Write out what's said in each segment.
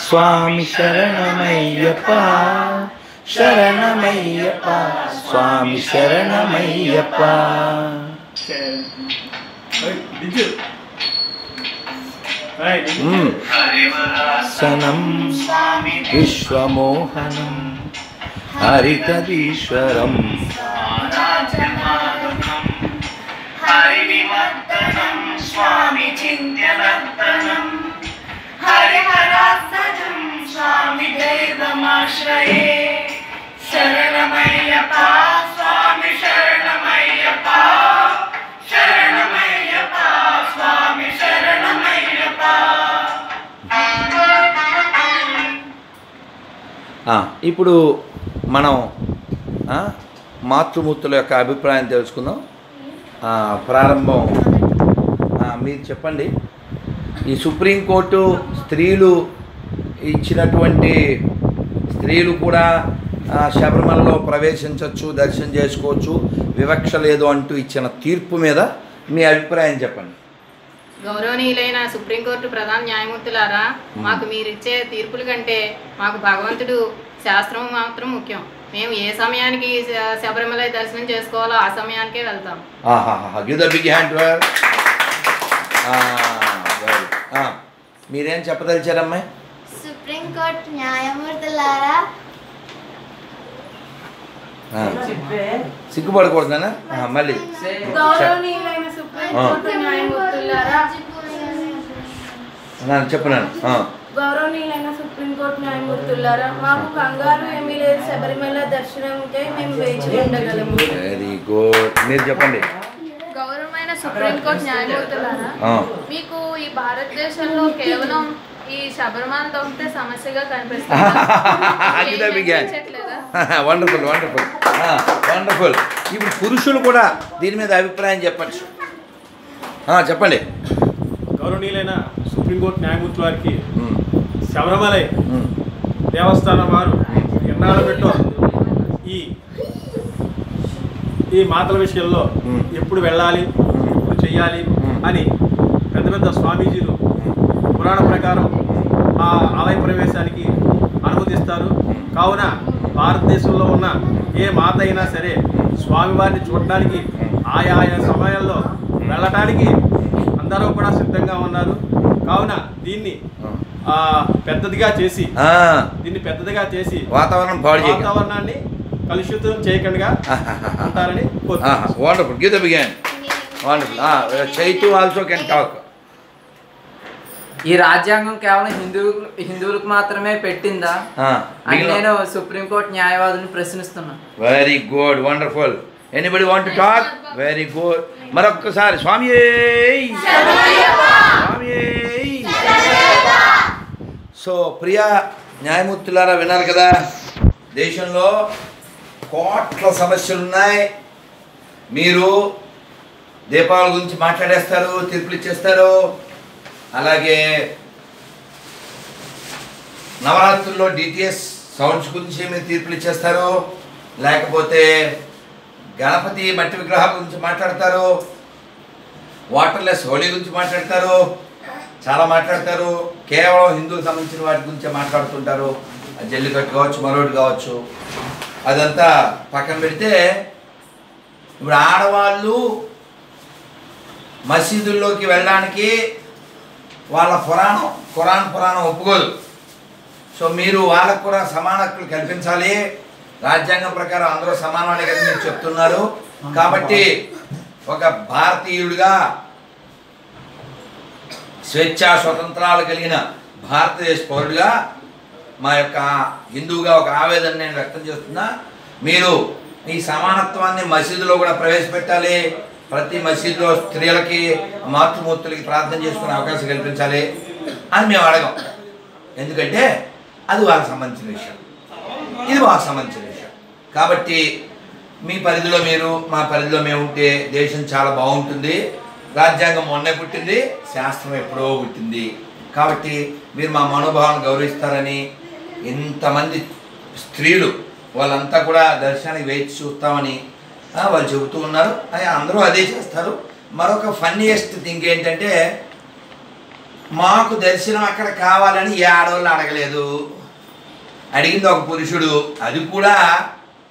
స్వామి శరణమయ్యప్ప శరణమయ్యప్ప స్వామి శరణమయ్యప్ప. సనం విశ్వమోహనం హరితదీశ్వరం హరివిమర్దనం స్వామి చింత్యనర్తనం హరిహరాసనం స్వామి దైవమాశ్రయే శరణమయ్యప్ప స్వామి శరణమయ్యప్ప శరణమయ్యప్ప స్వామి శరణమయ్యప్ప. ఇప్పుడు మనం మాతృమూర్తుల యొక్క అభిప్రాయం తెలుసుకుందాం. ప్రారంభం మీరు చెప్పండి. ఈ సుప్రీంకోర్టు స్త్రీలు ఇచ్చినటువంటి స్త్రీలు కూడా శబరిమలలో ప్రవేశించవచ్చు, దర్శనం చేసుకోవచ్చు, వివక్ష లేదు అంటూ ఇచ్చిన తీర్పు మీద మీ అభిప్రాయం చెప్పండి. గౌరవనీయులైన సుప్రీంకోర్టు ప్రధాన న్యాయమూర్తులారా, మాకు మీరిచ్చే తీర్పుల కంటే మాకు భగవంతుడు శాస్త్రం మాత్రం ముఖ్యం. మేము ఏ సమయానికి శబరిమల దర్శనం చేసుకోవాలో ఆ సమయానికే వెళ్తాం. మీరేం చెప్పదలిచారమ్మాయి? సుప్రీంకోర్టు న్యాయమూర్తులారా, సిగ్గుపడకూడదనా? మళ్ళీ గౌరవనీయులైన సుప్రీంకోర్టు న్యాయమూర్తులారా, చెప్పినాను. గౌరవనీయులైన సుప్రీంకోర్టు న్యాయమూర్తులారా, మాకు కంగారు ఏమీ లేదు. శబరిమల దర్శనంకై మేము వేచి ఉండగలము. Very good. మీరు చెప్పండి. గౌరవమైన సుప్రీంకోర్టు న్యాయమూర్తులారా, మీకు ఈ భారతదేశంలో కేవలం ఈ శబరిమల దొరికితే సమస్యగా కనిపిస్తుంది. Wonderful wonderful wonderful. ఇప్పుడు పురుషులు కూడా దీని మీద అభిప్రాయం చెప్పచ్చు. చెప్పండి. గౌరవనీయులైన సుప్రీంకోర్టు న్యాయమూర్తుల వారికి శబరిమల దేవస్థానం వారు ఎన్నాళ్ళు పెట్టో ఈ మాతల విషయంలో ఎప్పుడు వెళ్ళాలి, ఎప్పుడు చెయ్యాలి అని పెద్ద పెద్ద స్వామీజీలు పురాణ ప్రకారం ఆ ఆలయ ప్రవేశానికి అనుమతిస్తారు. కావున భారతదేశంలో ఉన్న ఏ మాత అయినా సరే స్వామివారిని చూడటానికి ఆయా సమయాల్లో వెళ్ళటానికి అందరూ కూడా సిద్ధంగా ఉన్నారు. కావున దీన్ని పెద్దదిగా చేసి వాతావరణాన్ని కలుషితం చేయకుండా ఉంటారని కోరుకుంటున్నాను. ఈ రాజ్యాంగం కేవలం హిందువులకు మాత్రమే పెట్టిందా అని నేను సుప్రీంకోర్టు న్యాయవాదులను ప్రశ్నిస్తున్నాను. Very good, wonderful. Anybody want to talk? Very good. మరొక్కసారి స్వామి. సో ప్రియా న్యాయమూర్తులారా, విన్నారు కదా, దేశంలో కోట్ల సమస్యలు ఉన్నాయి. మీరు దీపావళి గురించి మాట్లాడేస్తారు, తీర్పులు ఇచ్చేస్తారు. అలాగే నవరాత్రుల్లో డిటిఎస్ సౌండ్స్ గురించి మీరు తీర్పులు ఇచ్చేస్తారు. లేకపోతే గణపతి మట్టి విగ్రహాల గురించి మాట్లాడతారు. వాటర్లెస్ హోలీ గురించి మాట్లాడతారు. చాలా మాట్లాడతారు. కేవలం హిందువులకు సంబంధించిన వాటి గురించే మాట్లాడుతుంటారు. జల్లికట్టు కావచ్చు, మరొకటి కావచ్చు. అదంతా పక్కన పెడితే ఇప్పుడు ఆడవాళ్ళు మసీదుల్లోకి వెళ్ళడానికి వాళ్ళ ఖురాన్ పురాణం ఒప్పుకోదు. సో మీరు వాళ్ళకు కూడా సమాన హక్కులు కల్పించాలి. రాజ్యాంగం ప్రకారం అందరూ సమానమని కదా మీరు చెప్తున్నారు. కాబట్టి ఒక భారతీయుడిగా, స్వేచ్ఛా స్వతంత్రాలు కలిగిన భారతదేశ పౌరుడిగా, మా యొక్క హిందువుగా ఒక ఆవేదన నేను వ్యక్తం చేస్తున్నా. మీరు ఈ సమానత్వాన్ని మసీదులో కూడా ప్రవేశపెట్టాలి. ప్రతి మసీదులో స్త్రీలకి, మాతృమూర్తులకి ప్రార్థన చేసుకునే అవకాశం కల్పించాలి అని మేము అడగాం. ఎందుకంటే అది వాళ్ళకి సంబంధించిన విషయం, ఇది మాకు సంబంధించిన విషయం. కాబట్టి మీ పరిధిలో మీరు, మా పరిధిలో మేము ఉంటే దేశం చాలా బాగుంటుంది. రాజ్యాంగం మొన్నే పుట్టింది, శాస్త్రం ఎప్పుడో పుట్టింది. కాబట్టి మీరు మా మనోభావాలను గౌరవిస్తారని, ఇంతమంది స్త్రీలు వాళ్ళంతా కూడా దర్శనానికి వేచి చూస్తామని వాళ్ళు చెబుతూ ఉన్నారు. అందరూ అదే చేస్తారు. మరొక ఫన్నీయెస్ట్ థింగ్ ఏంటంటే మాకు దర్శనం అక్కడ కావాలని ఏ ఆడవాళ్ళు అడగలేదు, అడిగింది ఒక పురుషుడు, అది కూడా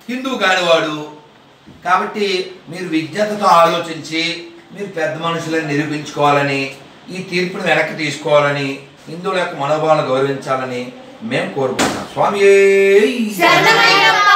హిందూ కానివాడు. కాబట్టి మీరు విజ్ఞతతో ఆలోచించి మీరు పెద్ద మనుషులను నిరూపించుకోవాలని, ఈ తీర్పును వెనక్కి తీసుకోవాలని, హిందువుల యొక్క మనోభావాలను గౌరవించాలని మేము కోరుకుంటున్నాం. స్వామి శరణమయ్యప్ప.